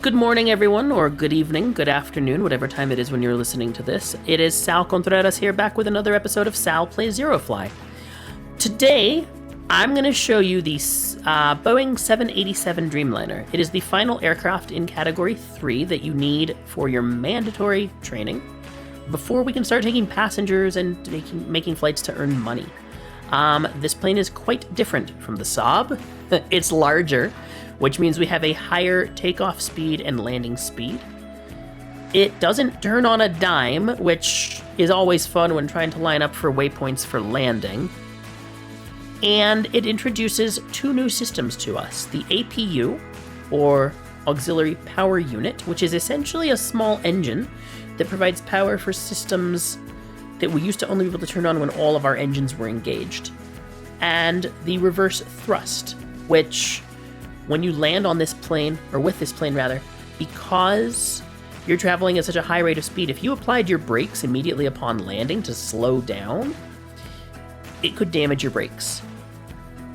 Good morning, everyone, or good evening, good afternoon, whatever time it is when you're listening to this. It is Sal Contreras here, back with another episode of Sal Plays Eurofly. Today, I'm going to show you the Boeing 787 Dreamliner. It is the final aircraft in Category 3 that you need for your mandatory training before we can start taking passengers and making flights to earn money. This plane is quite different from the Saab. It's larger, which means we have a higher takeoff speed and landing speed. It doesn't turn on a dime, which is always fun when trying to line up for waypoints for landing. And it introduces two new systems to us. The APU, or Auxiliary Power Unit, which is essentially a small engine that provides power for systems that we used to only be able to turn on when all of our engines were engaged. And the reverse thrust, which, when you land on this plane, or with this plane rather, because you're traveling at such a high rate of speed, if you applied your brakes immediately upon landing to slow down, it could damage your brakes.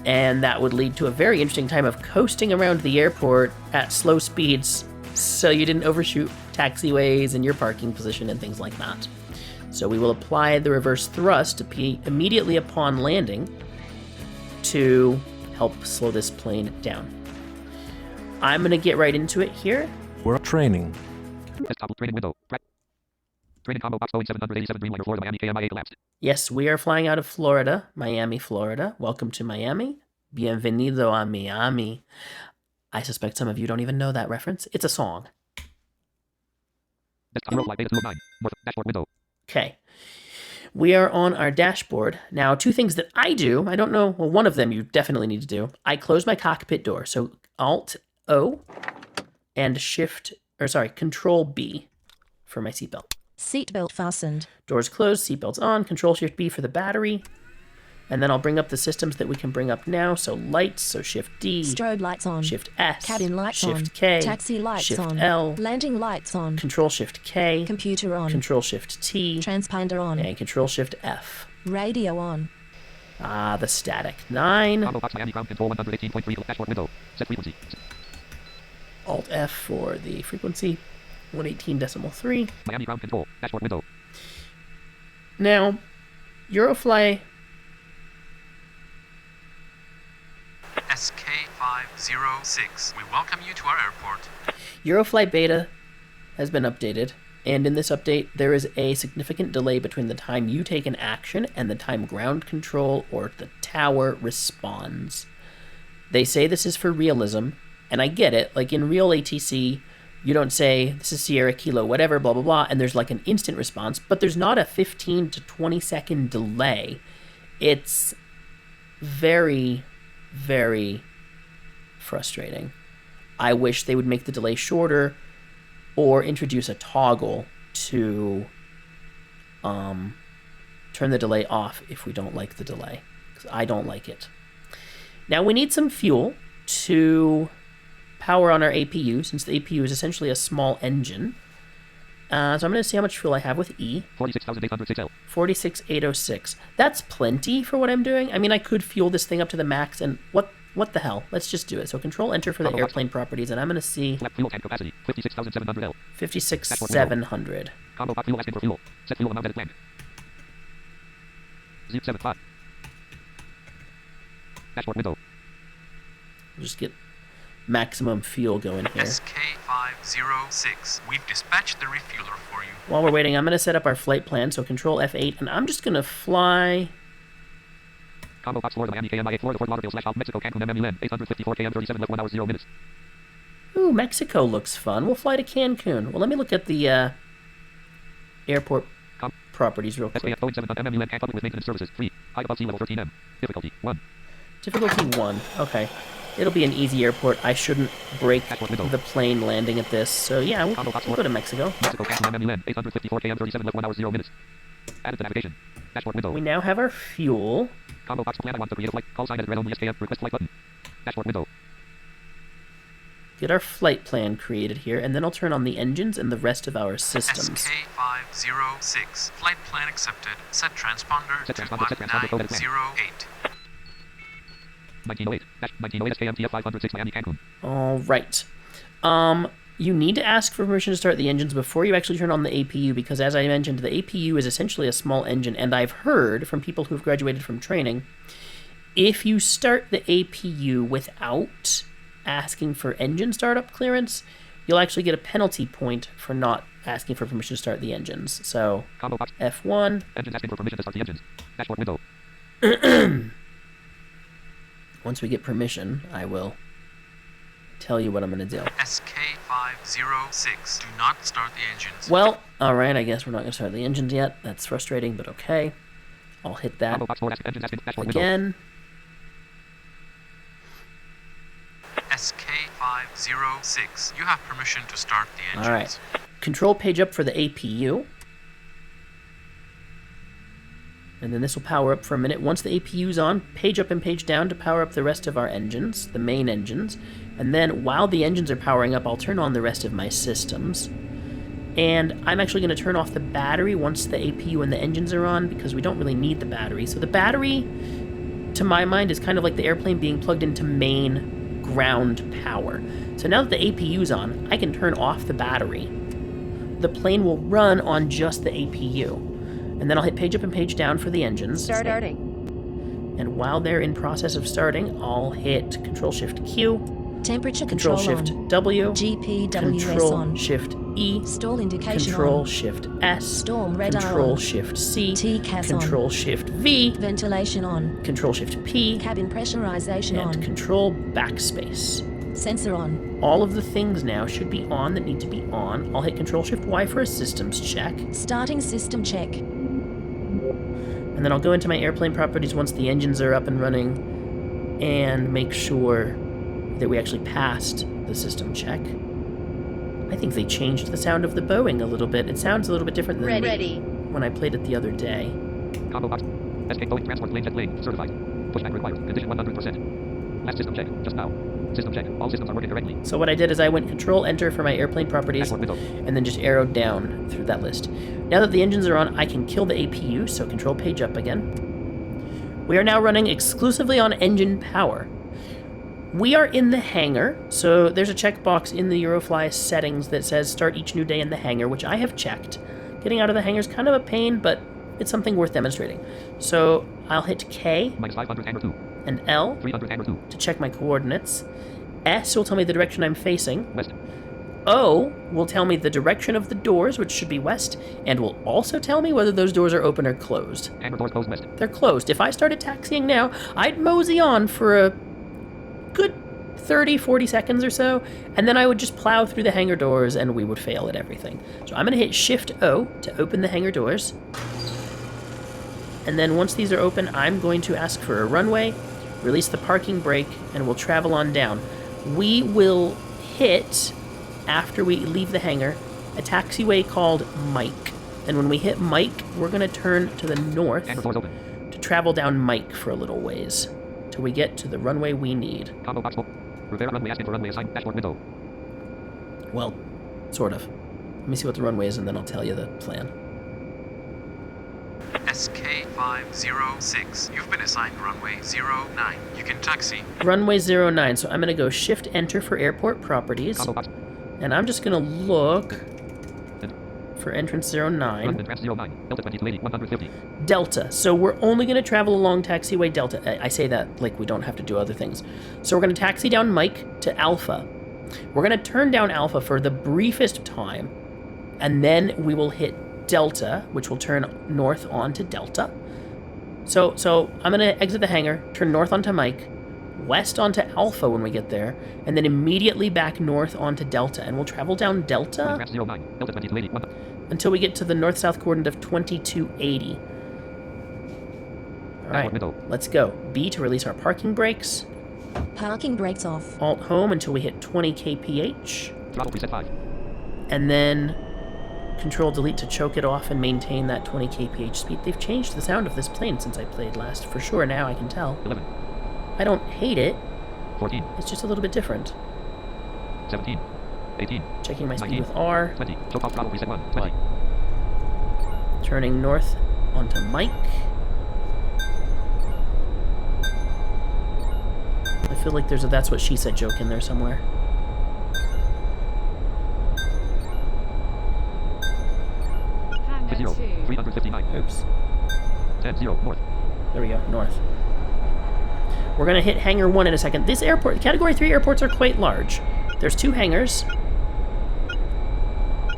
And that would lead to a very interesting time of coasting around the airport at slow speeds so you didn't overshoot taxiways and your parking position and things like that. So we will apply the reverse thrust immediately upon landing to help slow this plane down. I'm going to get right into it here. We're training. Desktop training window. Training combo box Boeing 787 Dreamliner Florida Miami KMIA collapsed. Yes, we are flying out of Florida, Miami, Florida. Welcome to Miami. Bienvenido a Miami. I suspect some of you don't even know that reference. It's a song. Desktop Eurofly beta 209. North dashboard window. Okay. We are on our dashboard. Now, two things that I do, I don't know, well, one of them you definitely need to do. I close my cockpit door. So Alt-O and Control-B for my seatbelt. Seatbelt fastened. Doors closed, seatbelts on, Control-Shift-B for the battery. And then I'll bring up the systems that we can bring up now. So lights, so Shift-D. Strobe lights on. Shift-S. Cabin lights on. Shift-K. Taxi lights on. Shift-L. Landing lights on. Control-Shift-K. Computer on. Control-Shift-T. Transponder on. And Control-Shift-F. Radio on. The static 9. Combo box Miami ground control 118.3 dashboard window. Set frequency. Alt-F for the frequency. 118.3. Miami ground control dashboard window. Now, Eurofly SK506. We welcome you to our airport. Eurofly Beta has been updated, and in this update, there is a significant delay between the time you take an action and the time ground control or the tower responds. They say this is for realism, and I get it. Like in real ATC, you don't say, this is Sierra Kilo, whatever, blah, blah, blah, and there's like an instant response, but there's not a 15 to 20 second delay. It's very, very frustrating. I wish they would make the delay shorter or introduce a toggle to turn the delay off if we don't like the delay, because I don't like it. Now we need some fuel to power on our APU, since the APU is essentially a small engine. So I'm going to see how much fuel I have with E. 46,806L. 46,806. That's plenty for what I'm doing. I mean, I could fuel this thing up to the max, and what the hell? Let's just do it. So Control-Enter for the airplane properties, and I'm going to see Flat fuel tank capacity 56,700L. 56,700. Combo box fuel asking for fuel. Set fuel amount at blank. 075. Dashboard window. Just get maximum fuel going here. SK506. We've dispatched the refueler for you. While we're waiting, I'm going to set up our flight plan, so Control F8, and I'm just going to fly. Combo box Florida Miami KMIA Florida Fort Lauderdale / Mexico Cancun MMUN 854 km 37 left 1 hour 0 minutes. Ooh, Mexico looks fun. We'll fly to Cancun. Well, let me look at the airport properties real quick. SAF Boeing 7 MMUN and public with maintenance services. Free. High above sea level 13M. Difficulty 1. Difficulty 1. Okay. It'll be an easy airport. I shouldn't break the plane landing at this. So yeah, we'll go to Mexico. Mexico Cancun MMUN 854 km 37 left 1 hour 0 minutes. Added to navigation. Dashboard window. We now have our fuel. Combo box plan I want to create a flight. Call sign as red only SKF. Request flight button. Dashboard window. Get our flight plan created here, and then I'll turn on the engines and the rest of our systems. SK506. Flight plan accepted. Set transponder to 1908. 1908 SKMTF 506 Miami Cancun. All right. You need to ask for permission to start the engines before you actually turn on the APU, because as I mentioned, the APU is essentially a small engine, and I've heard from people who've graduated from training, if you start the APU without asking for engine startup clearance, you'll actually get a penalty point for not asking for permission to start the engines. So, Combo box. F1. Engines asking for permission to start the engines. Dashboard window. Once we get permission, I will tell you what I'm going to do. SK506. Do not start the engines. Well, alright, I guess we're not going to start the engines yet. That's frustrating, but okay. I'll hit that Combo box 4. Engines asking. Dashboard window. again. SK506. You have permission to start the engines. Alright. Control page up for the APU. And then this will power up for a minute. Once the APU's on, page up and page down to power up the rest of our engines, the main engines. And then while the engines are powering up, I'll turn on the rest of my systems. And I'm actually going to turn off the battery once the APU and the engines are on, because we don't really need the battery. So the battery, to my mind, is kind of like the airplane being plugged into main ground power. So now that the APU's on, I can turn off the battery. The plane will run on just the APU. And then I'll hit page up and page down for the engines. Starting. And while they're in process of starting, I'll hit Control-Shift-Q, Temperature control on. Control-Shift-W, GPWS on. Control-Shift-E, Stall indication on. Control-Shift-S, Storm radar on. Control-Shift-C, TCAS on. Control-Shift-V, Ventilation on. Control-Shift-P, Cabin pressurization and on. Control-Backspace. Sensor on. All of the things now should be on that need to be on. I'll hit Control-Shift-Y for a systems check. Starting system check. And then I'll go into my airplane properties once the engines are up and running and make sure that we actually passed the system check. I think they changed the sound of the Boeing a little bit. It sounds a little bit different than when I played it the other day. Combo box. Escape Boeing transport plane jet plane. Certified. Pushback required. Condition 100%. Last system check. Just now. System check. All systems are working correctly. So what I did is I went Control-Enter for my airplane properties, Dashboard window. and then just arrowed down through that list. Now that the engines are on, I can kill the APU, so Control page up again. We are now running exclusively on engine power. We are in the hangar, so there's a checkbox in the Eurofly settings that says start each new day in the hangar, which I have checked. Getting out of the hangar is kind of a pain, but it's something worth demonstrating. So I'll hit K -500 hangar 2. and L 300 hangar 2. to check my coordinates. S will tell me the direction I'm facing. West. O will tell me the direction of the doors, which should be west, and will also tell me whether those doors are open or closed. Hangar doors closed west. They're closed. If I started taxiing now, I'd mosey on for a good 30, 40 seconds or so, and then I would just plow through the hangar doors and we would fail at everything. So I'm going to hit Shift-O to open the hangar doors. And then once these are open, I'm going to ask for a runway, release the parking brake, and we'll travel on down. We will hit, after we leave the hangar, a taxiway called Mike. And when we hit Mike, we're going to turn to the north Hangar doors open. to travel down Mike for a little ways, till we get to the runway we need. Combo box 4. Rivera runway asking for runway assigned. Dashboard window. Well, sort of. Let me see what the runway is, and then I'll tell you the plan. SK506. You've been assigned runway 09. You can taxi. Runway 09, so I'm going to go Shift-Enter for airport properties, Combo box. and I'm just going to look for entrance 09. London Trans 09. Delta 2280. 150. Delta. So we're only going to travel along taxiway Delta. I say that like we don't have to do other things. So we're going to taxi down Mike to Alpha. We're going to turn down Alpha for the briefest time, and then we will hit Delta, which will turn north onto Delta. So I'm going to exit the hangar, turn north onto Mike, west onto Alpha when we get there, and then immediately back north onto Delta, and we'll travel down Delta Trans 09. Delta 2280. until we get to the north-south coordinate of 2280. All right, window. let's go. B to release our parking brakes. Parking brakes off. Alt home until we hit 20 kph, Throttle preset 5. and then Control Delete to choke it off and maintain that 20 kph speed. They've changed the sound of this plane since I played last, for sure. Now I can tell. 11. I don't hate it. 14. It's just a little bit different. 17. 18. Checking my speed 19. with R. 20. Choke off throttle preset 1. 20. Turning north onto Mike. I feel like there's a "that's what she said" joke in there somewhere. Zulu. 359. Oops. 10 0 north. There we go, north. We're going to hit hangar 1 in a second. This airport, Category 3 airports are quite large. There's 2 hangars,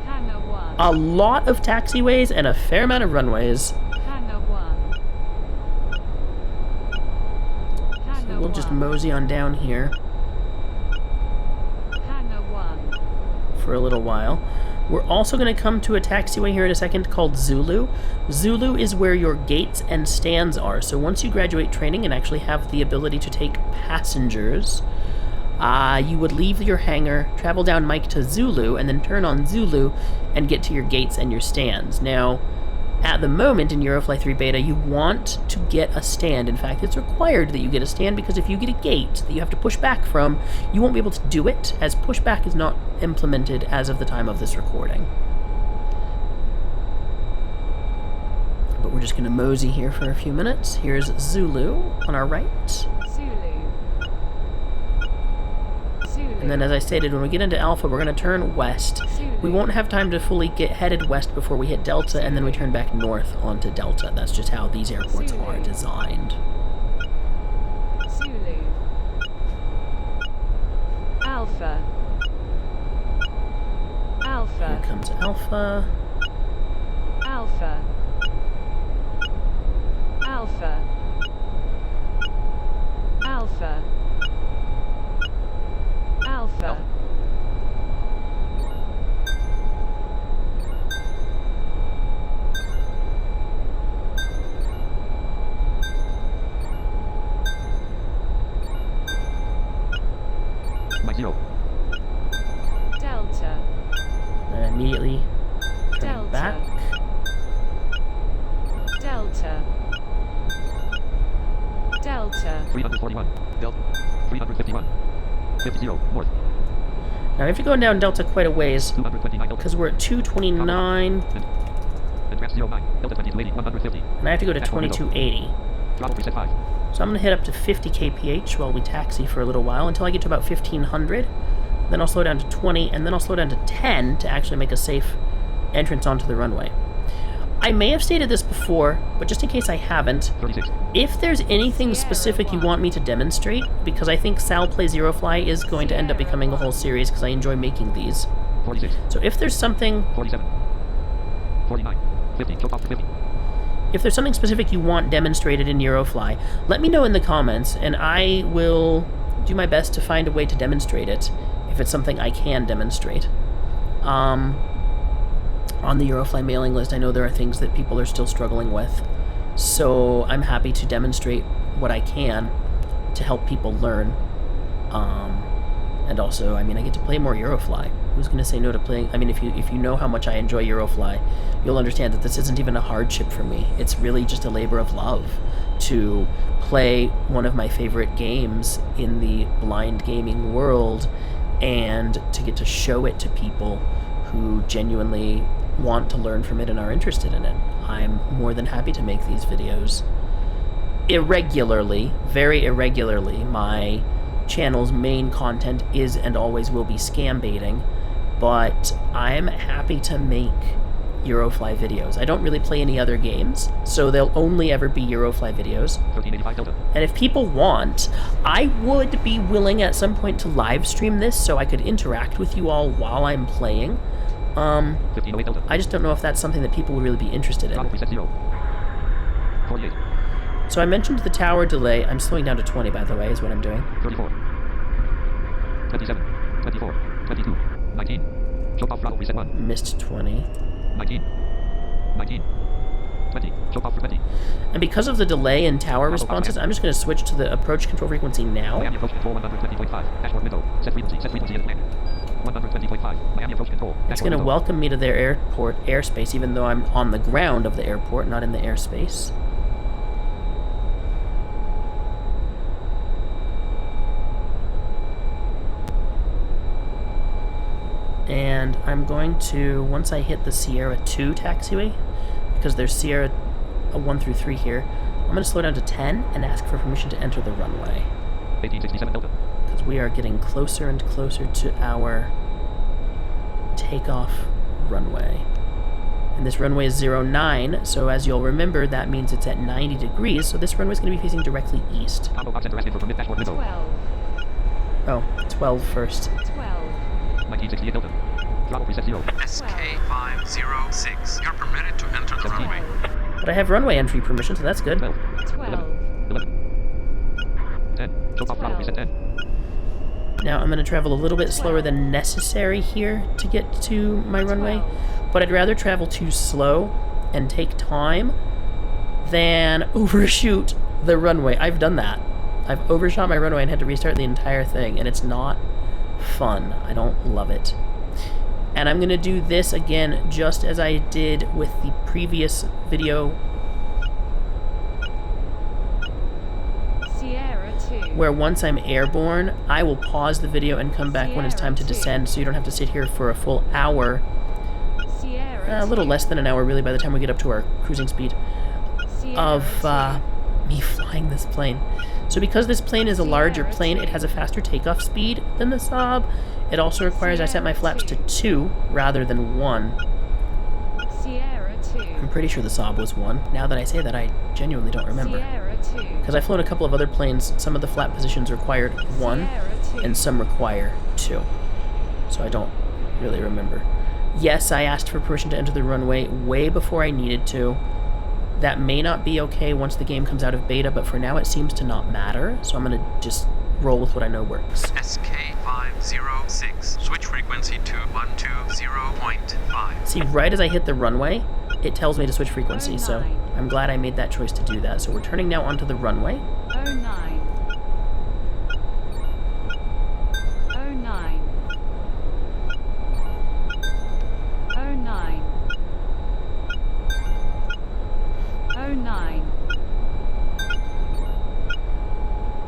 Hangar 1. a lot of taxiways, and a fair amount of runways. Hangar 1. Hangar We'll just 1. mosey on down here Hangar 1. for a little while. We're also going to come to a taxiway here in a second called Zulu. Zulu is where your gates and stands are. So once you graduate training and actually have the ability to take passengers, you would leave your hangar, travel down Mike to Zulu, and then turn on Zulu and get to your gates and your stands. Now, at the moment in Eurofly 3 Beta, you want to get a stand. In fact, it's required that you get a stand because if you get a gate that you have to push back from, you won't be able to do it, as pushback is not implemented as of the time of this recording. But we're just going to mosey here for a few minutes. Here's Zulu on our right. Zulu. Zulu. And then, as I stated, when we get into Alpha, we're going to turn west. We won't have time to fully get headed west before we hit Delta, and then we turn back north onto Delta. That's just how these airports are designed. Zulu. Alpha. Here Alpha. comes Alpha. Alpha. Alpha. Alpha. Alpha. Mike 0. Delta. And immediately turn Delta. back. Delta. Delta. 341. Delta. 351. 50 north. Now we have to go down Delta quite a ways, 229 Delta. because we're at 229, And Draft 09. Delta 20 80 150. and I have to go to 2280. Throttle preset 5. So I'm going to hit up to 50 kph while we taxi for a little while, until I get to about 1500. Then I'll slow down to 20, and then I'll slow down to 10 to actually make a safe entrance onto the runway. I may have stated this before, but just in case I haven't, 36. if there's anything specific you want me to demonstrate, because I think Sal Plays Eurofly is going to end up becoming a whole series because I enjoy making these. 46. So if there's something 47. 49. 50. Choke off for 50. If there's something specific you want demonstrated in Eurofly, let me know in the comments, and I will do my best to find a way to demonstrate it, if it's something I can demonstrate. On the Eurofly mailing list, I know there are things that people are still struggling with, so I'm happy to demonstrate what I can to help people learn. And also, I mean, I get to play more Eurofly. Who's going to say no to playing? I mean, if you know how much I enjoy Eurofly, you'll understand that this isn't even a hardship for me. It's really just a labor of love to play one of my favorite games in the blind gaming world, and to get to show it to people who genuinely want to learn from it and are interested in it. I'm more than happy to make these videos. Irregularly, very irregularly, my channel's main content is and always will be scam baiting, but I'm happy to make Eurofly videos. I don't really play any other games, so they'll only ever be Eurofly videos. 1385 Delta. And if people want, I would be willing at some point to live stream this so I could interact with you all while I'm playing. 1508 Delta. I just don't know if that's something that people would really be interested Throttle in. preset 0. 48. So I mentioned the tower delay. I'm slowing down to 20, by the way, is what I'm doing. 34. 27. 24. 22. 19. Choke off throttle reset 1. Missed 20. 19. 19. 20. Choke off for 20. And because of the delay in tower responses, I'm just going to switch to the approach control frequency now. Miami approach control 120.5. Dashboard window. Set frequency in plan. 120.5. Miami approach control. It's going to welcome me to their airport airspace, even though I'm on the ground of the airport, not in the airspace. And I'm going to, once I hit the Sierra 2 taxiway, because there's Sierra 1 through 3 here, I'm going to slow down to 10 and ask for permission to enter the runway. 1867 Delta. Because we are getting closer and closer to our takeoff runway. And this runway is 09, so as you'll remember, that means it's at 90 degrees, so this runway is going to be facing directly east. Combo box center asking for permit dashboard window. 12. Oh, 12 first. 12. 1968 Delta. Throttle preset 0. SK506. You're permitted to enter the runway. But I have runway entry permission, so that's good. 12. 12. 11. 10. Choke off throttle preset 10. Now I'm going to travel a little bit slower than necessary here to get to my runway, but I'd rather travel too slow and take time than overshoot the runway. I've done that. I've overshot my runway and had to restart the entire thing, and it's not fun. I don't love it. And I'm going to do this again just as I did with the previous video Sierra 2. where once I'm airborne, I will pause the video and come back when it's time to descend, so you don't have to sit here for a full hour. Sierra A little less than an hour, really, by the time we get up to our cruising speed of me flying this plane. So because this plane is a larger plane, it has a faster takeoff speed than the Saab. It also requires I set my flaps to 2 rather than 1. Sierra 2. I'm pretty sure the Saab was 1. Now that I say that, I genuinely don't remember. Sierra 2. Because I've flown a couple of other planes, some of the flap positions required 1, Sierra 2. and some require 2. So I don't really remember. Yes, I asked for permission to enter the runway way before I needed to. That may not be okay once the game comes out of beta, but for now it seems to not matter, so I'm going to just roll with what I know works. SK506. Switch frequency to 120.5. See, right as I hit the runway, it tells me to switch frequency, so 09. I'm glad I made that choice to do that. So we're turning now onto the runway. 09. 09. 09. 09.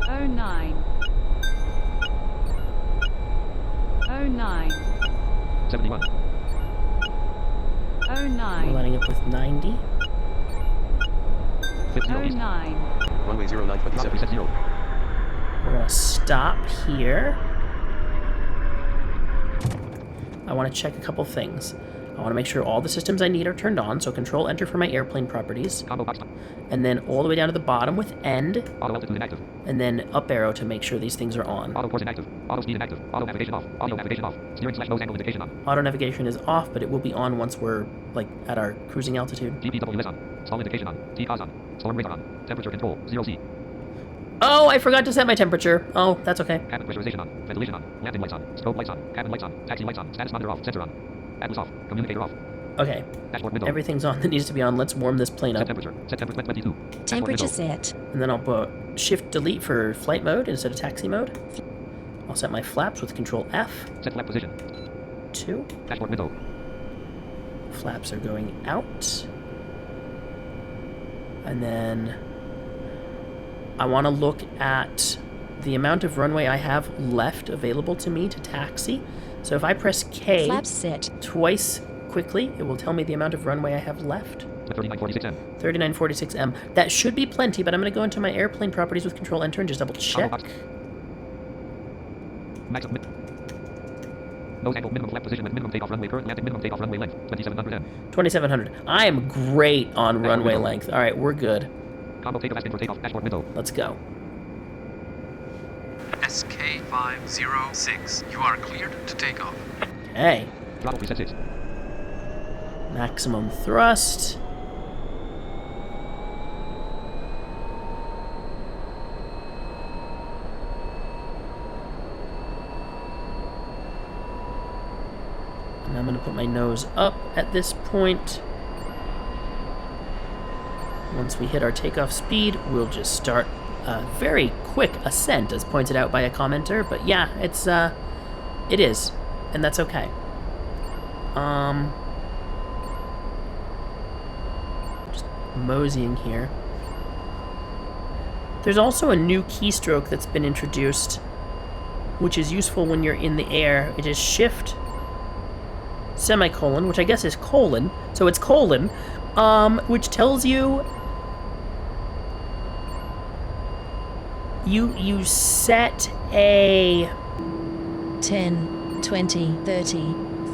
09. 09. 71. We're 09. lining up with 90. 50 east. 09. Runway 0927. Throttle preset 0. We're going to stop here. I want to check a couple things. I want to make sure all the systems I need are turned on, so Control Enter for my airplane properties, Combo box. and then all the way down to the bottom with End, Auto altitude inactive. and then up arrow to make sure these things are on. Auto course inactive. Auto speed inactive. Auto navigation off. Audio navigation off. Steering / nose angle indication on. Auto navigation is off, but it will be on once we're, like, at our cruising altitude. GPW is on. Stall indication on. TCOS on. Storm radar on. Temperature control 0C. Oh, I forgot to set my temperature. Oh, that's okay. Cabin pressurization on. Ventilation on. Landing lights on. Strobe lights on. Cabin lights on. Taxi lights on. Status monitor off. Sensor on. Atlas off. Communicator off. Okay, Dashboard window. everything's on that needs to be on. Let's warm this plane Set up. temperature. Set temperature 22. Dashboard Temperature window. set. And then I'll put Shift-Delete for flight mode instead of taxi mode. I'll set my flaps with Control F. Set flap position. 2. Dashboard window. Flaps are going out. And then I want to look at the amount of runway I have left available to me to taxi. So if I press K Flaps set. twice quickly, it will tell me the amount of runway I have left. 3946M. 3946M. That should be plenty, but I'm going to go into my airplane properties with Control Enter and just double check. Combo box. Max of nose angle minimum flap position with minimum takeoff runway current landing minimum takeoff runway length 2700M. 2700. I am great on runway length. All right, we're good. Combo takeoff asking for takeoff. Dashboard window. Let's go. SK506. You are cleared to take off. Okay. Throttle preset 6. Maximum thrust. And I'm going to put my nose up at this point. Once we hit our takeoff speed, we'll just start a very quick ascent, as pointed out by a commenter. But yeah, it is, and that's okay. Just moseying here. There's also a new keystroke that's been introduced, which is useful when you're in the air. It is Shift semicolon, which I guess is colon, so it's colon, which tells you you set a 10, 20, 30,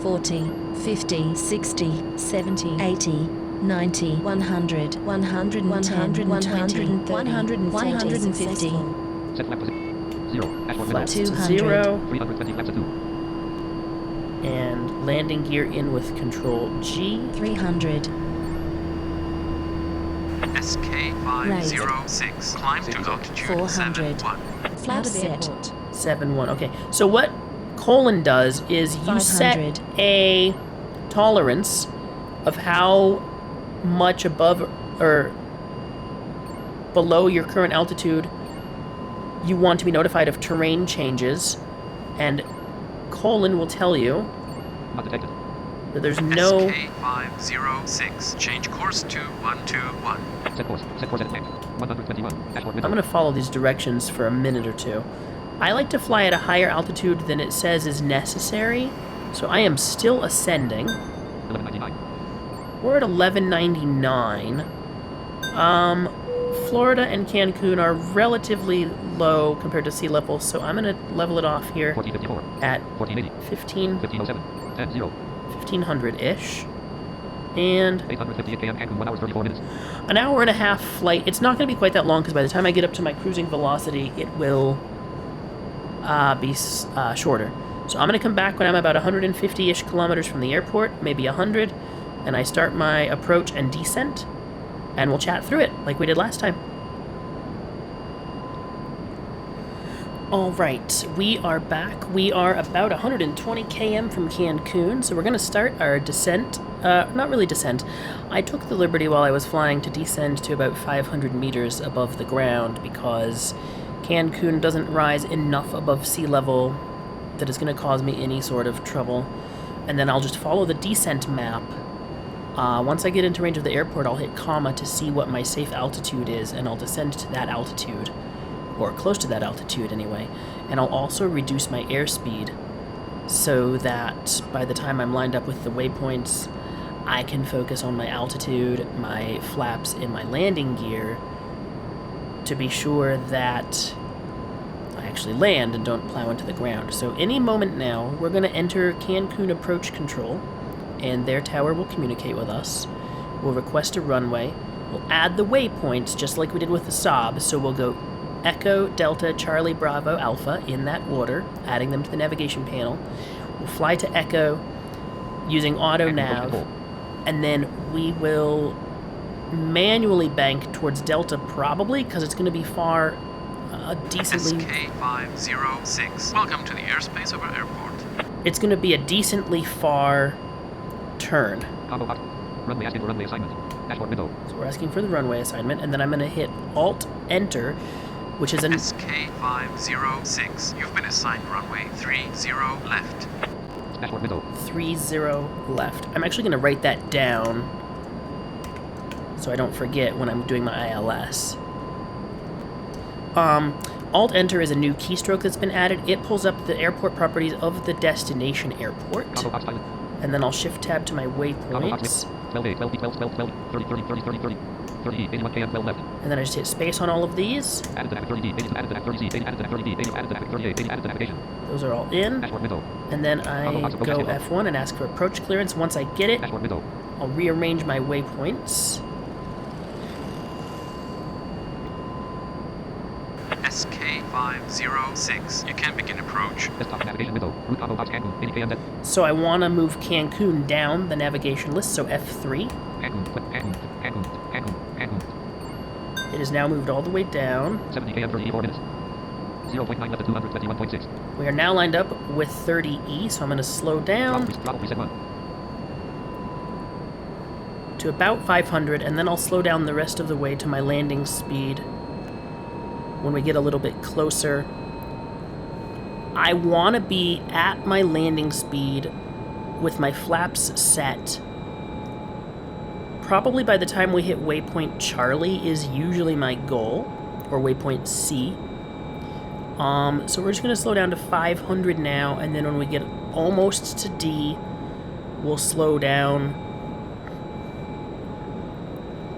40, 50, 60, 70, 80, 90, 100, 110, 120, 130, 150. Set flap position. 0. Dashboard Flaps window. to 200. 0. 320 flaps to 2. And landing gear in with Control G. 300. SK506. Climb to altitude 400. 71. Flaps set. 7-1. Okay, so what Colin does is you set 500. a tolerance of how much above or below your current altitude you want to be notified of terrain changes, and Colin will tell you Not detected. that there's no... SK506. Change course to 121. Set course. Set course at tank. 121. Dashboard window. I'm going to follow these directions for a minute or two. I like to fly at a higher altitude than it says is necessary, so I am still ascending. 1199. We're at 1199. Florida and Cancun are relatively low compared to sea level, so I'm going to level it off here 1454. at 1480. 1500-ish. 1507. 10-0. And 858 km Cancun, 1 hour 34 minutes. an hour and a half flight. It's not going to be quite that long because by the time I get up to my cruising velocity, it will be shorter. So I'm going to come back when I'm about 150-ish kilometers from the airport, maybe 100, and I start my approach and descent, and we'll chat through it like we did last time. All right, we are back. We are about 120 km from Cancun, so we're going to start our descent. Not really descent. I took the liberty while I was flying to descend to about 500 meters above the ground because Cancun doesn't rise enough above sea level that is going to cause me any sort of trouble. And then I'll just follow the descent map. Once I get into range of the airport, I'll hit comma to see what my safe altitude is, and I'll descend to that altitude. Or close to that altitude anyway, and I'll also reduce my airspeed so that by the time I'm lined up with the waypoints, I can focus on my altitude, my flaps, and my landing gear to be sure that I actually land and don't plow into the ground. So any moment now, we're going to enter Cancun approach control, and their tower will communicate with us. We'll request a runway. We'll add the waypoints just like we did with the Saab, so we'll go Echo, Delta, Charlie, Bravo, Alpha, in that order, adding them to the navigation panel. We'll fly to Echo using auto nav, and then we will manually bank towards Delta probably, because it's going to be far decently... SK506. Welcome to the airspace of our airport. It's going to be a decently far turn. Combo hot. Runway asking for runway assignment. Dashboard window. So we're asking for the runway assignment, and then I'm going to hit Alt-Enter, which is an... SK506. You've been assigned runway 30 left. Dashboard window. 30 left. I'm actually going to write that down so I don't forget when I'm doing my ILS. Alt-Enter is a new keystroke that's been added. It pulls up the airport properties of the destination airport. Combo box pilot. And then I'll shift-tab to my waypoints. 12A, 12B, 12, 12, 12, 30, 30, 30, 30, 30, 30, 81 km, 12 left. And then I just hit space on all of these. Added to nav 30D, added to nav 30Z, added to nav 30D, added to nav 38, added to navigation. Those are all in. Dashboard window. And then I go F1 and ask for approach clearance. Once I get it, Dashboard window. I'll rearrange my waypoints. SK506. You can begin approach. Desktop navigation window. Route combo box Cancun, 80 km. So I want to move Cancun down the navigation list, so F3. Cancun, Cancun, Cancun, Cancun, Cancun. It is now moved all the way down. 70 km, 34 minutes. 0.9 left to 221.6. We are now lined up with 30E, so I'm going to slow down Throttle reset 1. to about 500, and then I'll slow down the rest of the way to my landing speed when we get a little bit closer. I want to be at my landing speed with my flaps set. Probably by the time we hit waypoint Charlie is usually my goal, or waypoint C. So we're just going to slow down to 500 now, and then when we get almost to D, we'll slow down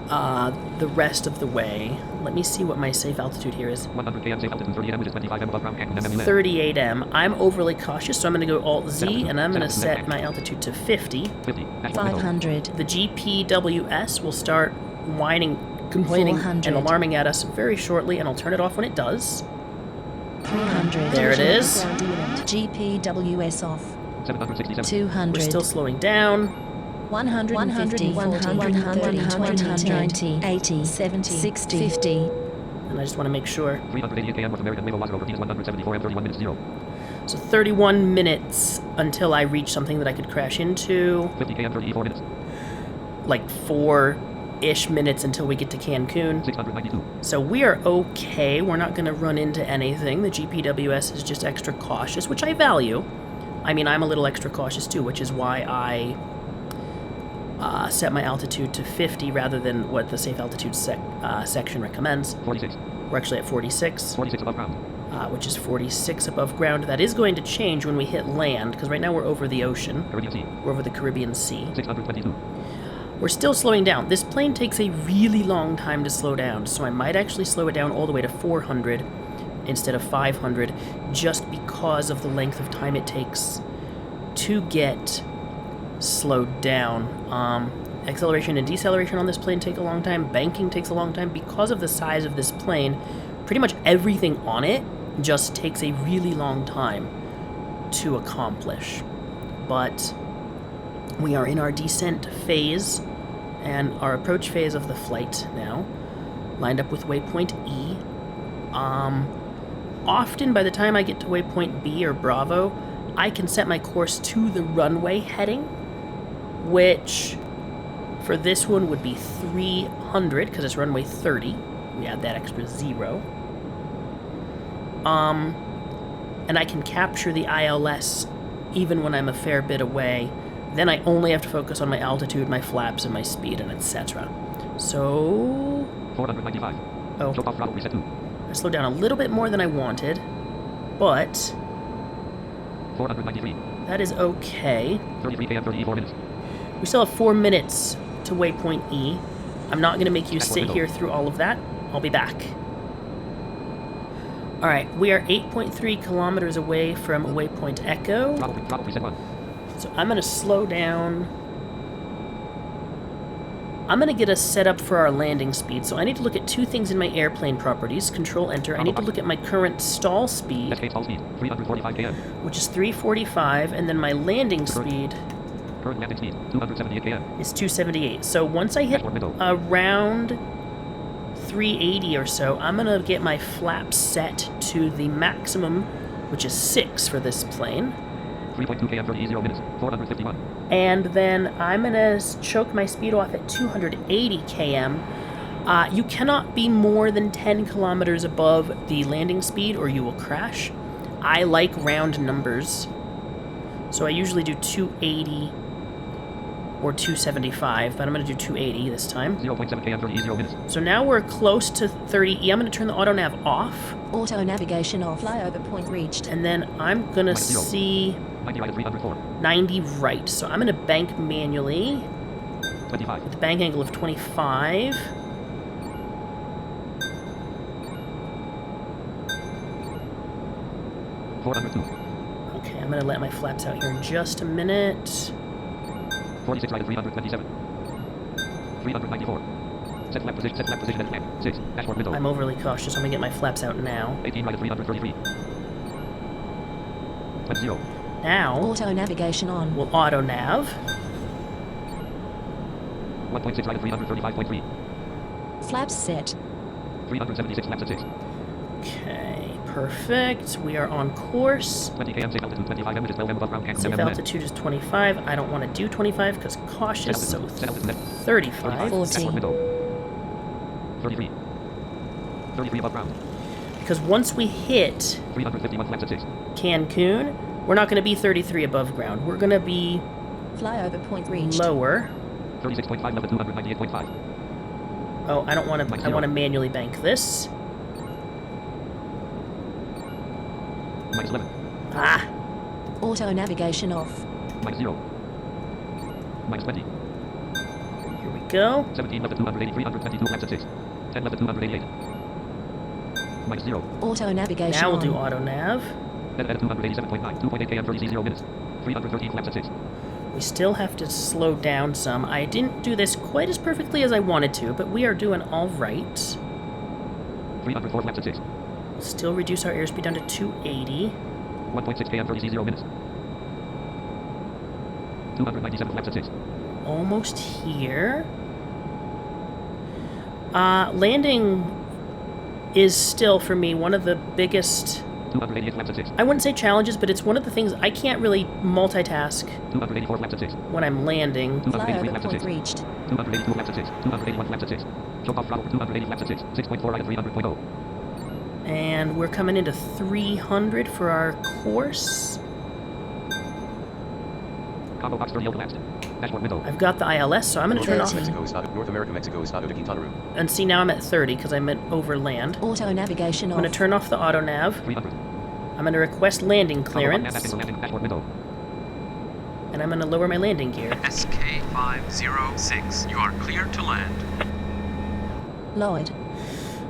the rest of the way. Let me see what my safe altitude here is. 100 km safe altitude 30 m, which is 25 m above ground. Cancun, MM, 38 m. I'm overly cautious, so I'm going to go Alt-Z, and I'm going to set my altitude to 50. 50. Dashboard window. 500. The GPWS will start whining, complaining, 400. and alarming at us very shortly, and I'll turn it off when it does. 300. There it is. GPWS off. 767. 200. We're still slowing down. 150, 130, 190, 80, 70, 60, 50. And I just want to make sure. 388 km North American naval water over Venus 174 m 31 minutes 0. So 31 minutes until I reach something that I could crash into. 50 km 34 minutes. Like 4-ish minutes until we get to Cancun. 692. So we are okay. We're not going to run into anything. The GPWS is just extra cautious, which I value. I mean, I'm a little extra cautious too, which is why I set my altitude to 50 rather than what the safe altitude section recommends. 46. We're actually at 46, 46 above ground. which is 46 above ground. That is going to change when we hit land, because right now we're over the ocean. Caribbean Sea. We're over the Caribbean Sea. 622. We're still slowing down. This plane takes a really long time to slow down, so I might actually slow it down all the way to 400 instead of 500, just because of the length of time it takes to get slowed down. Acceleration and deceleration on this plane take a long time. Banking takes a long time. Because of the size of this plane, pretty much everything on it just takes a really long time to accomplish. But we are in our descent phase and our approach phase of the flight now, lined up with waypoint E. Often by the time I get to waypoint B or Bravo, I can set my course to the runway heading, which for this one would be 300 because it's runway 30. We add that extra 0. And I can capture the ILS even when I'm a fair bit away. Then I only have to focus on my altitude, my flaps, and my speed, and etc. So... 495. Oh, Choke off throttle reset 2. I slowed down a little bit more than I wanted, but 493. that is okay. 33 km 34 minutes. We still have 4 minutes to waypoint E. I'm not going to make you sit here through all of that. I'll be back. Alright, we are 8.3 kilometers away from waypoint Echo. Throttle reset 1. So I'm going to slow down. I'm going to get us set up for our landing speed. So I need to look at two things in my airplane properties. Control Enter. I need to look at my current stall speed, Escape stall speed 345 km. which is 345, and then my landing speed Current landing speed 278 km. is 278. So once I hit Dashboard window. around 380 or so, I'm going to get my flaps set to the maximum, which is 6 for this plane. 3.2 km 30 minutes. 451. And then I'm going to choke my speed off at 280 km. You cannot be more than 10 kilometers above the landing speed or you will crash. I like round numbers, so I usually do 280 or 275, but I'm going to do 280 this time. 0.7 km 30 minutes. So now we're close to 30E. I'm going to turn the auto nav off, Auto navigation off. Flyover point reached. and then I'm going to Minus 0. see 90 right at 304. 90 right. So I'm going to bank manually 25. with a bank angle of 25. Okay, I'm going to let my flaps out here in just a minute. 46 right at 327. 394. Set flap position at flank. 6. Dashboard window. I'm overly cautious. I'm going to get my flaps out now. 18 right at 333. 20. Now, Auto navigation on. we'll auto nav. 1.6 right at 335.3. Flaps set. 376 flaps at 6. Okay, perfect. We are on course. 20 km safe altitude 25 m, which is 12 m above ground. Cancun, Safe MM. altitude is 25. I don't want to do 25 because cautious, so Set altitude net. 35. 40. Dashboard window. 33. 33 above ground. Because once we hit 351 flaps at 6. Cancun, we're not going to be 33 above ground. We're going to be Flyover point reached. lower. 36.5 level 298.5. Oh, I don't want to. I want to manually bank this. Minus 11. Ah, Auto navigation off. Minus 0. Minus 20. here we go. 17 left at 280, 322 left at 6. 10 left at 288. Minus 0. Auto navigation Now we'll on. do auto nav. Dead at 287.9. 2.8 km 30 0 minutes. 313 left at 6. We still have to slow down some. I didn't do this quite as perfectly as I wanted to, but we are doing all right. 304 left at 6. Still reduce our airspeed down to 280. 1.6 km 30 0 minutes. 297 left at 6. Almost here. Landing is still, for me, one of the biggest... 288 left at 6. I wouldn't say challenges, but it's one of the things I can't really multitask 284 left at 6. when I'm landing. 283 Flyover left at point 6. reached. 282 left at 6. 281 left at 6. Choke off throttle. 280 left at 6. 6.4 right at 300.0. And we're coming into 300 for our course. Combo box 30 collapsed. Dashboard window. I've got the ILS, so I'm going to turn off. Thirty. North America, Mexico, Estado de Quintana Roo. And see, now I'm at 30 because I'm at overland. Auto navigation I'm on. going to turn off the auto nav. 300. I'm going to request landing Combo box clearance. asking for landing. Dashboard window. And I'm going to lower my landing gear. SK506, you are clear to land. Lowered.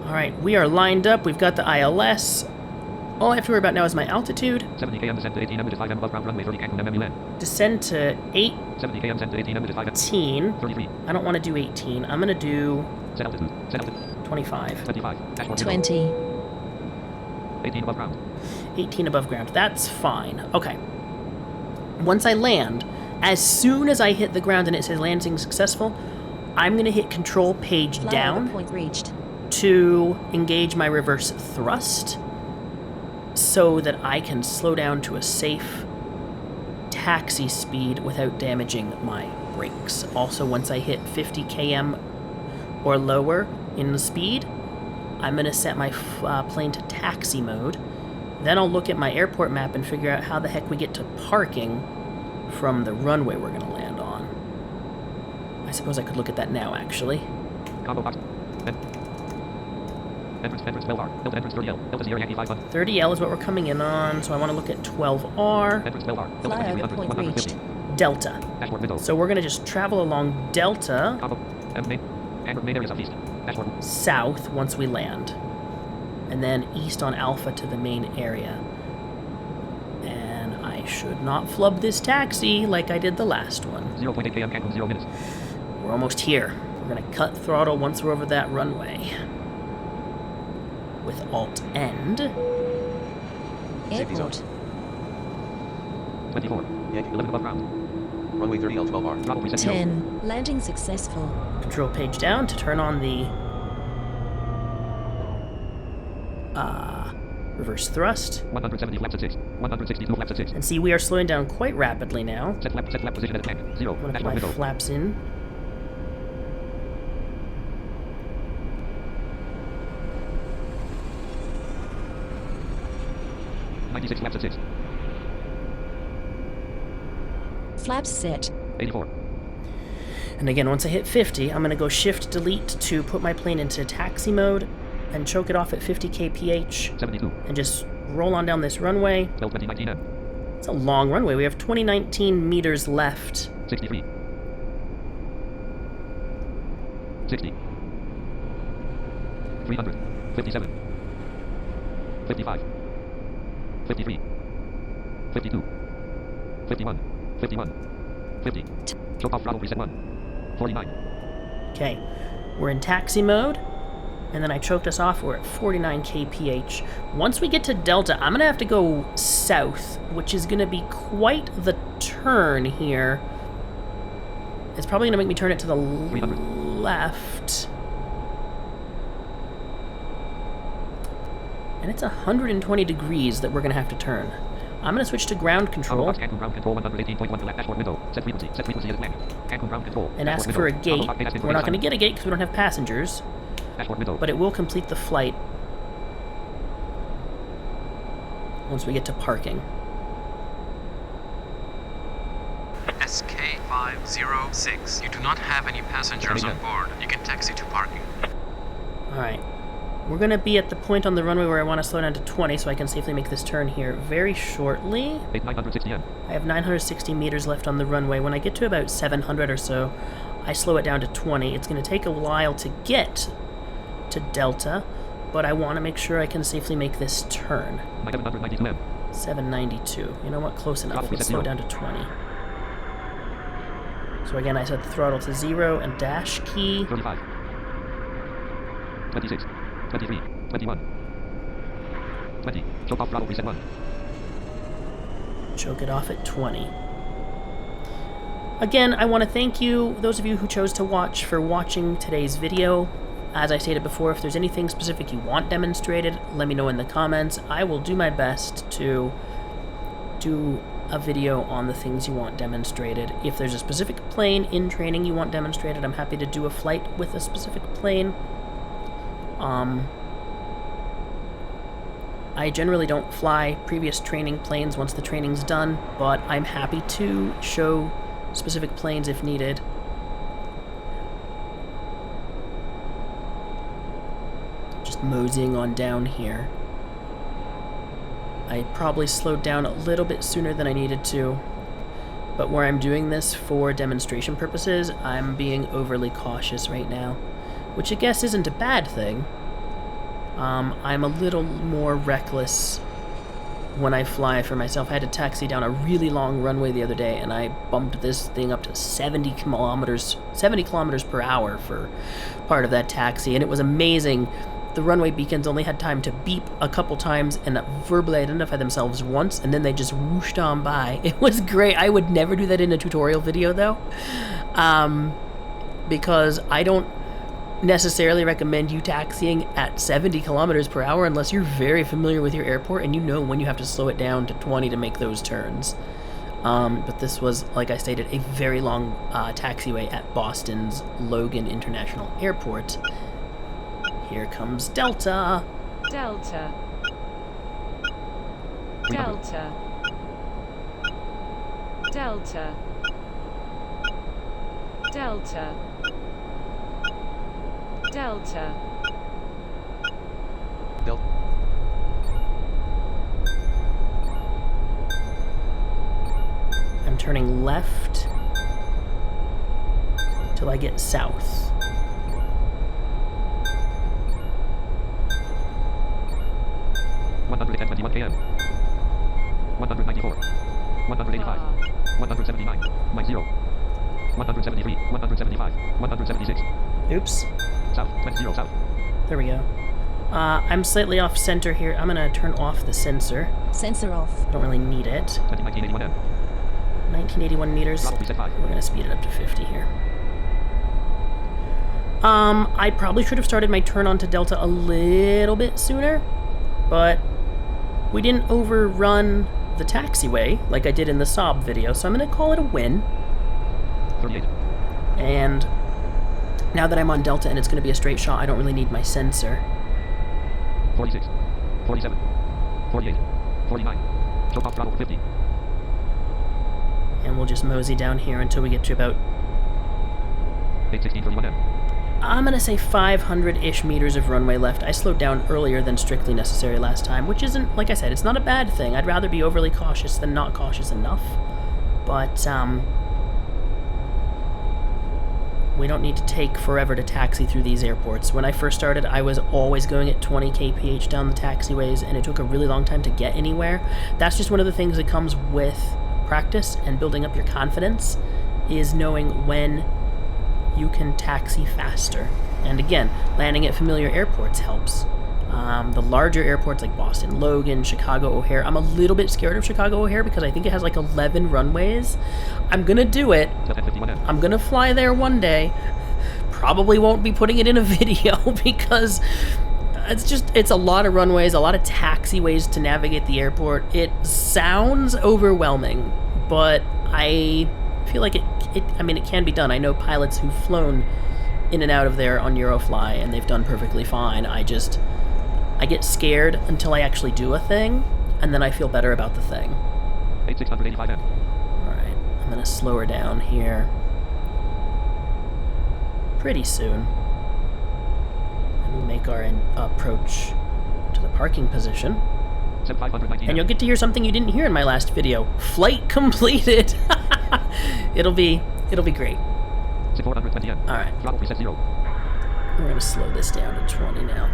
Alright, we are lined up. We've got the ILS. All I have to worry about now is my altitude. 70 km descent to 18 m to 5 m above ground runway 30 Cancun MMUN. Descend to 70 km descent to 18 m to 5 m. 18. 33. I don't want to do 18. I'm going to do Set altitude. Set altitude. 25. 25. Dashboard window. 20. 18 above ground. 18 above ground. That's fine. Okay. Once I land, as soon as I hit the ground and it says landing successful, I'm going to hit control page Flyover down point reached. to engage my reverse thrust so that I can slow down to a safe taxi speed without damaging my brakes. Also, once I hit 50 km or lower in the speed, I'm going to set my plane to taxi mode. Then I'll look at my airport map and figure out how the heck we get to parking from the runway we're going to land on. I suppose I could look at that now, actually. Combo box. Entrance 12R. Delta entrance 30L. Delta Sierra Yankee 500. 30L is what we're coming in on, so I want to look at 12R. Entrance 12R. Delta Flyover 300. point 150. reached. Delta. Dashboard window. So we're going to just travel along Delta Combo. Main. Anchor main area southeast. Dashboard. south once we land. And then east on Alpha to the main area. And I should not flub this taxi like I did the last one. 0.8 km Cancun 0 minutes. We're almost here. We're going to cut throttle once we're over that runway. With Alt-End. Safety zone. Airport. 24. Yankee 11 above ground. Runway 30L 12R. Throttle preset 0. 10. Landing successful. Control page down to turn on the reverse thrust. 170 left at 6. 162 left at 6. And see, we are slowing down quite rapidly now. Set left position at tank. 0. I'm going to put Dashboard my window. flaps in. .96 left at 6. Flaps set. 84. And again, once I hit 50, I'm going to go Shift Delete to put my plane into taxi mode and choke it off at 50 kph 72. and just roll on down this runway. 12 2019 M. It's a long runway. We have 2019 meters left. 63. 60. 300. 57. 55. 53. 52. 51. 51. 50. Choke off throttle reset 1. 49. Okay, we're in taxi mode, and then I choked us off. We're at 49 kph. Once we get to Delta, I'm going to have to go south, which is going to be quite the turn here. It's probably going to make me turn it to the 300. left. And it's 120 degrees that we're going to have to turn. I'm going to switch to ground control Box Cancun ground control 118.1 left dashboard window. Set frequency at blank. Cancun ground control. and Dashboard ask for a window. gate. Box asking for We're not going to sign. get a gate because we don't have passengers, Dashboard window. but it will complete the flight once we get to parking. SK506, you do not have any passengers on board. You can taxi to parking. Alright. We're going to be at the point on the runway where I want to slow down to 20 so I can safely make this turn here very shortly. 960 M. I have 960 meters left on the runway. When I get to about 700 or so, I slow it down to 20. It's going to take a while to get to Delta, but I want to make sure I can safely make this turn. 792 M. 792. You know what? Close enough. Throttle Let's preset slow 0. it down to 20. So again, I set the throttle to 0 and dash key. 35. 26. 23. 21. 20. Choke off throttle reset 1. Choke it off at 20. Again, I want to thank you, those of you who chose to watch, for watching today's video. As I stated before, if there's anything specific you want demonstrated, let me know in the comments. I will do my best to do a video on the things you want demonstrated. If there's a specific plane in training you want demonstrated, I'm happy to do a flight with a specific plane. I generally don't fly previous training planes once the training's done, but I'm happy to show specific planes if needed. Just moseying on down here. I probably slowed down a little bit sooner than I needed to, but where I'm doing this for demonstration purposes, I'm being overly cautious right now, which I guess isn't a bad thing. I'm a little more reckless when I fly for myself. I had to taxi down a really long runway the other day, and I bumped this thing up to 70 kilometers per hour for part of that taxi, and it was amazing. The runway beacons only had time to beep a couple times and verbally identify themselves once, and then they just whooshed on by. It was great. I would never do that in a tutorial video, though, because I don't necessarily recommend you taxiing at 70 kilometers per hour unless you're very familiar with your airport and you know when you have to slow it down to 20 to make those turns. But this was, like I stated, a very long taxiway at Boston's Logan International Airport. Here comes Delta. Delta. Delta. Delta. Delta. Delta. Delta. I'm turning left till I get south. $121 km. 194. 185. 179. Mike 0. 173. 175. 176. Oops. South. 20 south. There we go. I'm slightly off center here. I'm gonna turn off the sensor. Sensor off. I don't really need it. 1981 M. 1981 meters. Throttle reset 5. We're gonna speed it up to 50 here. I probably should have started my turn onto Delta a little bit sooner, but we didn't overrun the taxiway like I did in the Saab video, so I'm gonna call it a win. 38. And now that I'm on Delta and it's gonna be a straight shot, I don't really need my sensor. 46. 47. 48. 49. Choke off throttle 50. And we'll just mosey down here until we get to about, 816 31 M. I'm gonna say 500-ish meters of runway left. I slowed down earlier than strictly necessary last time, which isn't, like I said, it's not a bad thing. I'd rather be overly cautious than not cautious enough. But, we don't need to take forever to taxi through these airports. When I first started, I was always going at 20 kph down the taxiways, and it took a really long time to get anywhere. That's just one of the things that comes with practice and building up your confidence, is knowing when you can taxi faster. And again, landing at familiar airports helps. The larger airports like Boston Logan, Chicago O'Hare, I'm a little bit scared of Chicago O'Hare because I think it has like 11 runways. I'm gonna do it. I'm gonna fly there one day. Probably won't be putting it in a video because it's a lot of runways, a lot of taxiways to navigate the airport. It sounds overwhelming, but I feel like it can be done. I know pilots who've flown in and out of there on Eurofly, and they've done perfectly fine. I get scared until I actually do a thing, and then I feel better about the thing. 8685 M. Alright, I'm gonna slow her down here pretty soon. And we'll make our approach to the parking position. 7519 And you'll get to hear something you didn't hear in my last video. Flight completed! It'll be great. 420 M. Alright, Throttle preset 0. we're going to slow this down to 20 now.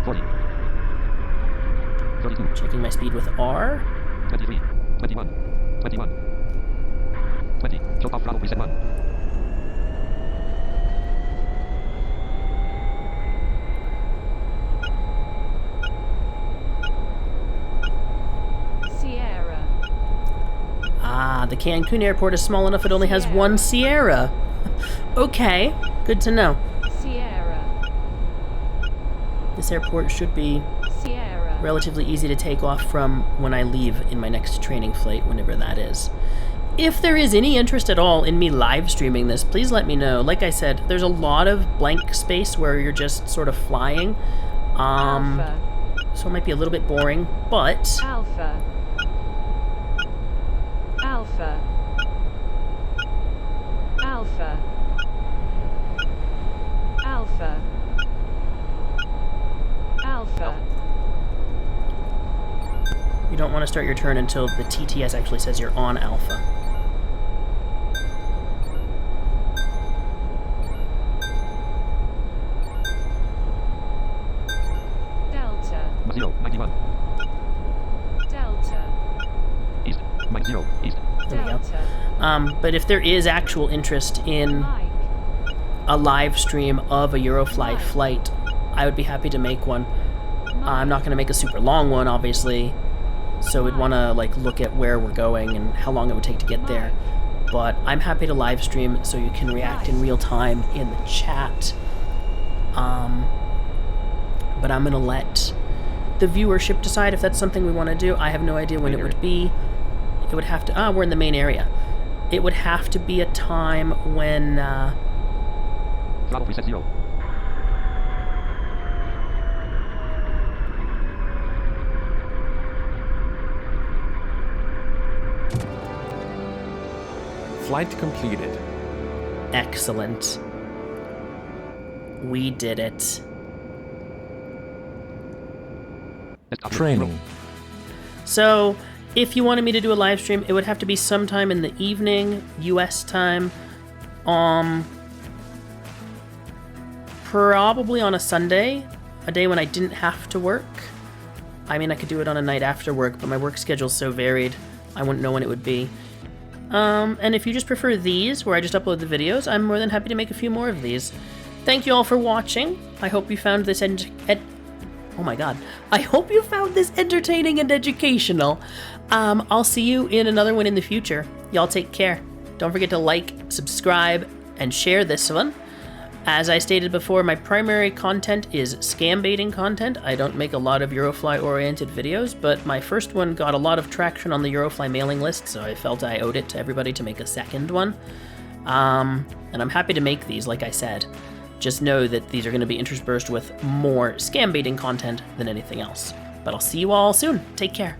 40. 32. Checking my speed with R. 23. 21. 21. 20. Choke off throttle preset 1. Sierra. Ah, the Cancun airport is small enough it only has one Sierra. Okay, good to know. Sierra. This airport should be Sierra. relatively easy to take off from when I leave in my next training flight, whenever that is. If there is any interest at all in me live streaming this, please let me know. Like I said, there's a lot of blank space where you're just sort of flying. Alpha. So it might be a little bit boring, but Alpha. Alpha. Alpha. Alpha. Alpha. you don't want to start your turn until the TTS actually says you're on Alpha. Delta. 0, 91. Delta. East. Mike 0, east. There we go. Delta. But if there is actual interest in Mike. a live stream of a Eurofly Mike. flight, I would be happy to make one. I'm not going to make a super long one, obviously, so we'd want to like look at where we're going and how long it would take to get there. But I'm happy to live stream so you can react in real time in the chat. But I'm going to let the viewership decide if that's something we want to do. I have no idea when it would be. It would have to... we're in the main area. It would have to be a time when... Throttle preset 0. Flight completed. Excellent. We did it. Desktop Training. So, if you wanted me to do a live stream, it would have to be sometime in the evening, US time. Probably on a Sunday, a day when I didn't have to work. I mean, I could do it on a night after work, but my work schedule's so varied, I wouldn't know when it would be. And if you just prefer these, where I just upload the videos, I'm more than happy to make a few more of these. Thank you all for watching. I hope you found this oh my god. I hope you found this entertaining and educational. I'll see you in another one in the future. Y'all take care. Don't forget to like, subscribe, and share this one. As I stated before, my primary content is scam baiting content. I don't make a lot of Eurofly-oriented videos, but my first one got a lot of traction on the Eurofly mailing list, so I felt I owed it to everybody to make a second one. And I'm happy to make these, like I said. Just know that these are going to be interspersed with more scam baiting content than anything else. But I'll see you all soon. Take care.